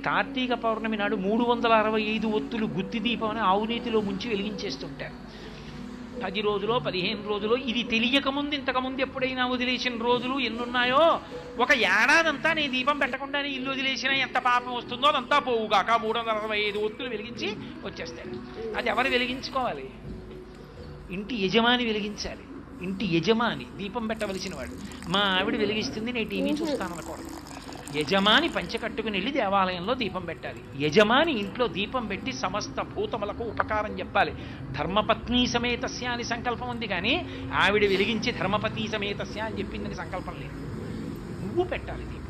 కార్తీక పౌర్ణమి నాడు 365 ఒత్తులు గుత్తి దీపం అని ఆవునీతిలో ముంచి వెలిగించేస్తుంటారు. 10 రోజులో 15 రోజులో ఇది తెలియకముందు ఇంతకుముందు ఎప్పుడైనా వదిలేసిన రోజులు ఎన్నున్నాయో, ఒక ఏడాదంతా నేను దీపం పెట్టకుండానే ఇల్లు వదిలేసినా ఎంత పాపం వస్తుందో అదంతా పోవుగాక 365 ఒత్తులు వెలిగించి వచ్చేస్తాడు. అది ఎవరు వెలిగించుకోవాలి? ఇంటి యజమాని వెలిగించాలి. ఇంటి యజమాని దీపం పెట్టవలసిన వాడు. మా ఆవిడ వెలిగిస్తుంది, నేను టీవీ చూస్తాననకూడదు. యజమాని పంచె కట్టుకుని వెళ్ళి దేవాలయంలో దీపం పెట్టాలి. యజమాని ఇంట్లో దీపం పెట్టి సమస్త భూతములకు ఉపకారం చెప్పాలి. ధర్మపత్ని సమేతస్య అని సంకల్పం ఉంది, కానీ ఆవిడ వెలిగించి ధర్మపత్ని సమేతస్య అని చెప్పిందని సంకల్పం లేదు. నువ్వు పెట్టాలి దీపం.